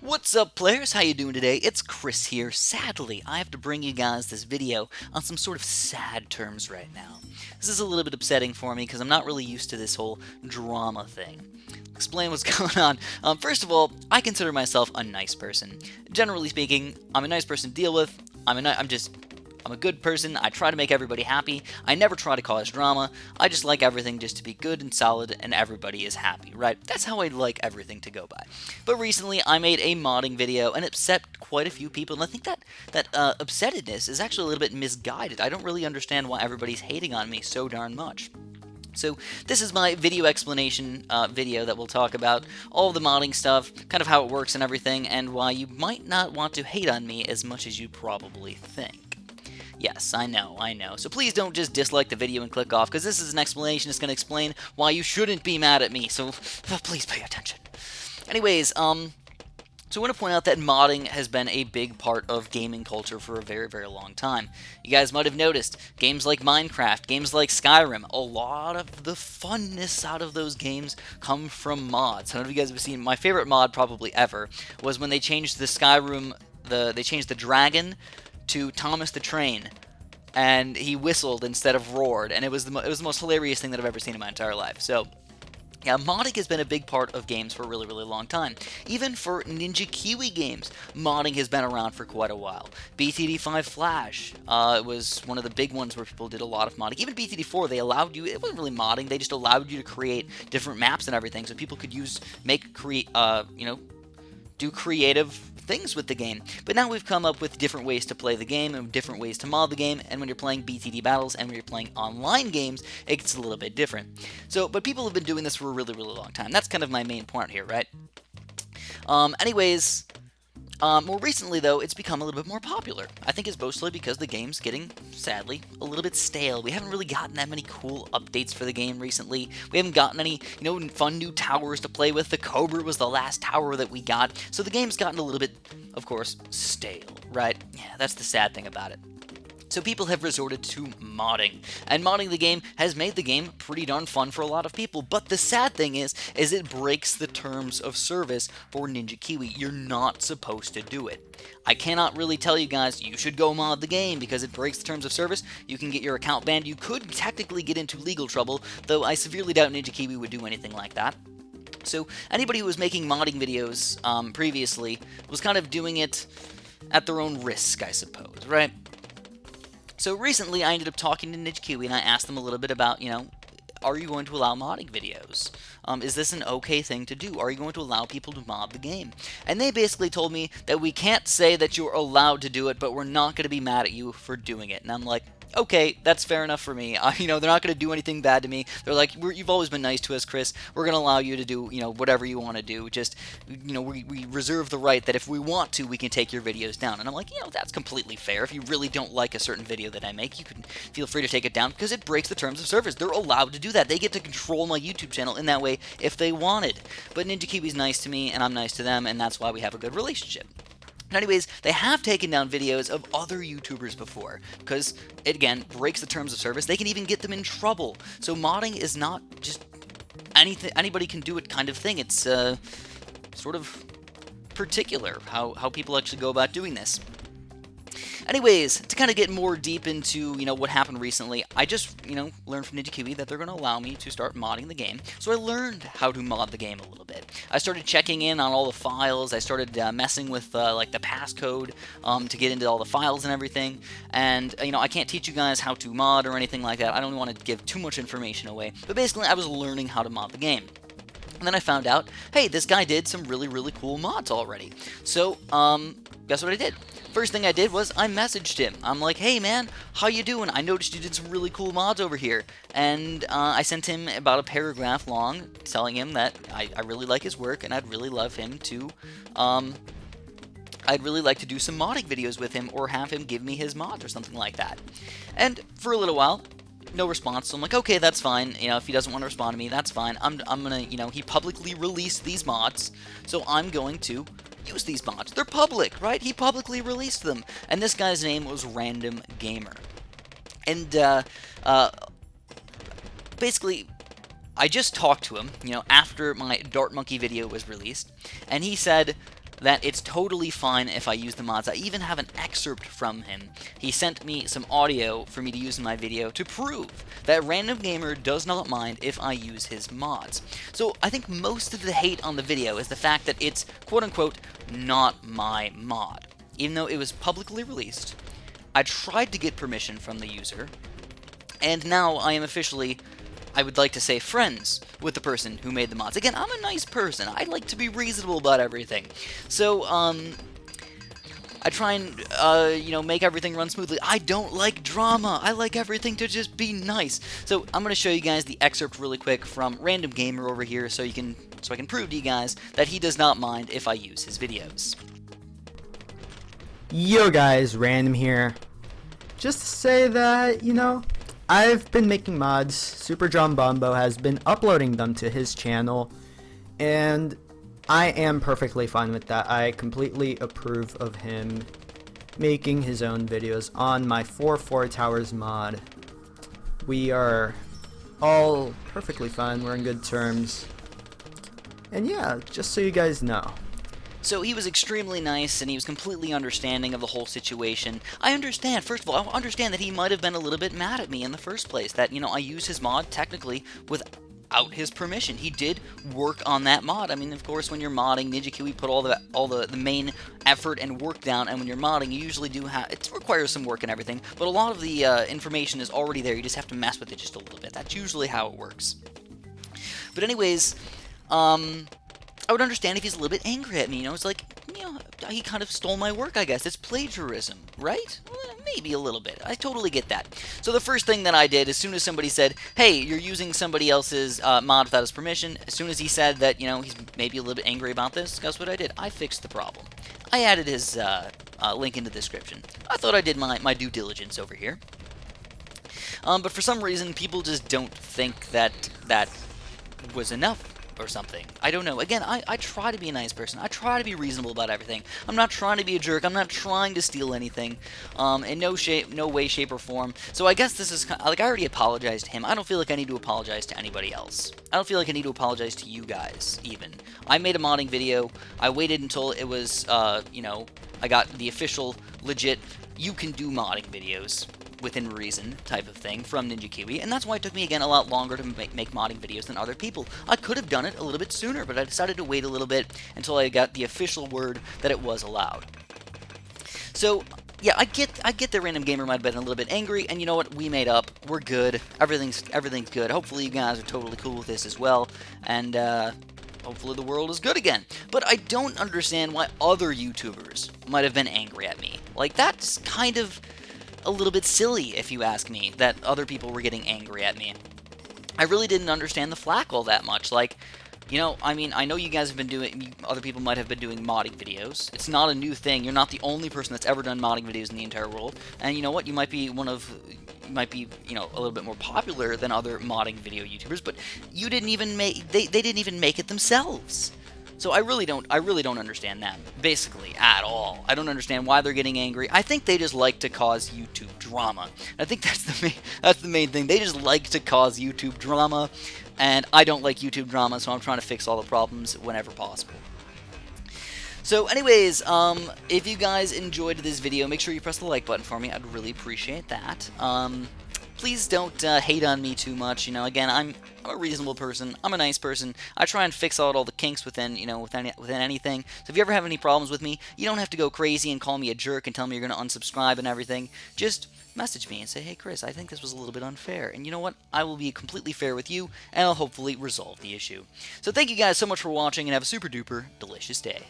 What's up, players? How you doing today? It's Chris here. Sadly, I have to bring you guys this video on some sort of sad terms right now. This is a little bit upsetting for me because I'm not really used to this whole drama thing. Explain what's going on. First of all, I consider myself a nice person. Generally speaking, I'm a nice person to deal with. I'm a good person. I try to make everybody happy. I never try to cause drama. I just like everything just to be good and solid and everybody is happy, right? That's how I like everything to go by. But recently I made a modding video and it upset quite a few people, and I think that upsettedness is actually a little bit misguided. I don't really understand why everybody's hating on me so darn much. So this is my video explanation video that will talk about all the modding stuff, kind of how it works and everything, and why you might not want to hate on me as much as you probably think. Yes, I know. So please don't just dislike the video and click off, because this is an explanation. It's going to explain why you shouldn't be mad at me, so please pay attention. Anyways, so I want to point out that modding has been a big part of gaming culture for a very, very long time. You guys might have noticed, games like Minecraft, games like Skyrim, a lot of the funness out of those games come from mods. I don't know if you guys have seen, my favorite mod probably ever was when they changed the Skyrim, they changed the dragon to Thomas the Train, and he whistled instead of roared, and it was the most hilarious thing that I've ever seen in my entire life. So yeah, modding has been a big part of games for a really, really long time. Even for Ninja Kiwi games, modding has been around for quite a while. BTD5 Flash was one of the big ones where people did a lot of modding. Even BTD4, they allowed you, it wasn't really modding, they just allowed you to create different maps and everything, so people could do creative things with the game. But now we've come up with different ways to play the game and different ways to mod the game, and when you're playing BTD battles and when you're playing online games, it gets a little bit different. But people have been doing this for a really, really long time. That's kind of my main point here, right? Anyways, more recently, though, it's become a little bit more popular. I think it's mostly because the game's getting, sadly, a little bit stale. We haven't really gotten that many cool updates for the game recently. We haven't gotten any, fun new towers to play with. The Cobra was the last tower that we got. So the game's gotten a little bit, of course, stale, right? Yeah, that's the sad thing about it. So people have resorted to modding, and modding the game has made the game pretty darn fun for a lot of people. But the sad thing is it breaks the terms of service for Ninja Kiwi. You're not supposed to do it. I cannot really tell you guys you should go mod the game because it breaks the terms of service. You can get your account banned. You could technically get into legal trouble, though I severely doubt Ninja Kiwi would do anything like that. So anybody who was making modding videos previously was kind of doing it at their own risk, I suppose, right? So recently, I ended up talking to Ninja Kiwi, and I asked them a little bit about, are you going to allow modding videos? Is this an okay thing to do? Are you going to allow people to mod the game? And they basically told me that we can't say that you're allowed to do it, but we're not going to be mad at you for doing it. And I'm like, okay, that's fair enough for me. They're not going to do anything bad to me. They're like, you've always been nice to us, Chris. We're going to allow you to do, whatever you want to do. Just, we reserve the right that if we want to, we can take your videos down. And I'm like, that's completely fair. If you really don't like a certain video that I make, you can feel free to take it down because it breaks the terms of service. They're allowed to do that. They get to control my YouTube channel in that way if they wanted. But Ninja Kiwi's nice to me, and I'm nice to them, and that's why we have a good relationship. Anyways, they have taken down videos of other YouTubers before, because it, again, breaks the terms of service. They can even get them in trouble. So modding is not just anybody can do it kind of thing. It's sort of particular how people actually go about doing this. Anyways, to kind of get more deep into, what happened recently, I just, learned from Ninja Kiwi that they're going to allow me to start modding the game. So I learned how to mod the game a little bit. I started checking in on all the files. I started messing with, the passcode to get into all the files and everything. And, I can't teach you guys how to mod or anything like that. I don't want to give too much information away. But basically, I was learning how to mod the game. And then I found out, hey, this guy did some really, really cool mods already. So, guess what I did? First thing I did was I messaged him. I'm like, hey man, how you doing? I noticed you did some really cool mods over here. And I sent him about a paragraph long telling him that I really like his work and I'd really love him to, I'd really like to do some modding videos with him or have him give me his mods or something like that. And for a little while, no response, so I'm like, okay, that's fine, if he doesn't want to respond to me, that's fine, I'm gonna, he publicly released these mods, so I'm going to use these mods. They're public, right? He publicly released them, and this guy's name was Random Gamer. And, basically, I just talked to him, after my Dart Monkey video was released, and he said, that it's totally fine if I use the mods. I even have an excerpt from him. He sent me some audio for me to use in my video to prove that Random Gamer does not mind if I use his mods. So I think most of the hate on the video is the fact that it's quote-unquote not my mod. Even though it was publicly released, I tried to get permission from the user, and now I am officially, I would like to say, friends with the person who made the mods. Again, I'm a nice person. I like to be reasonable about everything. So, I try and, you know, make everything run smoothly. I don't like drama. I like everything to just be nice. So, I'm going to show you guys the excerpt really quick from Random Gamer over here so I can prove to you guys that he does not mind if I use his videos. Yo guys, Random here. Just to say that, you know, I've been making mods. Super John Bombo has been uploading them to his channel, and I am perfectly fine with that. I completely approve of him making his own videos on my 4 Towers mod. We are all perfectly fine. We're in good terms. And yeah, just so you guys know. So he was extremely nice, and he was completely understanding of the whole situation. I understand, first of all, I understand that he might have been a little bit mad at me in the first place, that, you know, I used his mod technically without his permission. He did work on that mod. I mean, of course, when you're modding, NinjaKiwi put all the main effort and work down, and when you're modding, you usually do have, it requires some work and everything, but a lot of the information is already there. You just have to mess with it just a little bit. That's usually how it works. But anyways, I would understand if he's a little bit angry at me, you know, it's like, you know, he kind of stole my work, I guess. It's plagiarism, right? Well, maybe a little bit. I totally get that. So the first thing that I did, as soon as somebody said, hey, you're using somebody else's mod without his permission, as soon as he said that, you know, he's maybe a little bit angry about this, guess what I did? I fixed the problem. I added his link in the description. I thought I did my due diligence over here. But for some reason, people just don't think that that was enough or something. I don't know. Again, I try to be a nice person. I try to be reasonable about everything. I'm not trying to be a jerk. I'm not trying to steal anything in no way, shape, or form. So I guess this is kind of, like, I already apologized to him. I don't feel like I need to apologize to anybody else. I don't feel like I need to apologize to you guys, even. I made a modding video. I waited until it was, you know, I got the official, legit, you can do modding videos within reason type of thing from NinjaKiwi, and that's why it took me, again, a lot longer to make modding videos than other people. I could have done it a little bit sooner, but I decided to wait a little bit until I got the official word that it was allowed. So, yeah, I get that Random Gamer might have been a little bit angry, and you know what? We made up. We're good. Everything's good. Hopefully you guys are totally cool with this as well, and hopefully the world is good again. But I don't understand why other YouTubers might have been angry at me. Like, that's kind of a little bit silly, if you ask me, that other people were getting angry at me. I really didn't understand the flack all that much. Like, you know, I mean, I know you guys have been doing, other people might have been doing modding videos. It's not a new thing. You're not the only person that's ever done modding videos in the entire world. And you know what? You might be you know, a little bit more popular than other modding video YouTubers, but you didn't even make, they didn't even make it themselves. So I really don't understand that, basically, at all. I don't understand why they're getting angry. I think they just like to cause YouTube drama. I think that's the main thing. They just like to cause YouTube drama, and I don't like YouTube drama, so I'm trying to fix all the problems whenever possible. So anyways, if you guys enjoyed this video, make sure you press the like button for me. I'd really appreciate that. Please don't hate on me too much. You know, again, I'm a reasonable person. I'm a nice person. I try and fix out all the kinks within, you know, within anything. So if you ever have any problems with me, you don't have to go crazy and call me a jerk and tell me you're going to unsubscribe and everything. Just message me and say, hey, Chris, I think this was a little bit unfair. And you know what? I will be completely fair with you, and I'll hopefully resolve the issue. So thank you guys so much for watching, and have a super duper delicious day.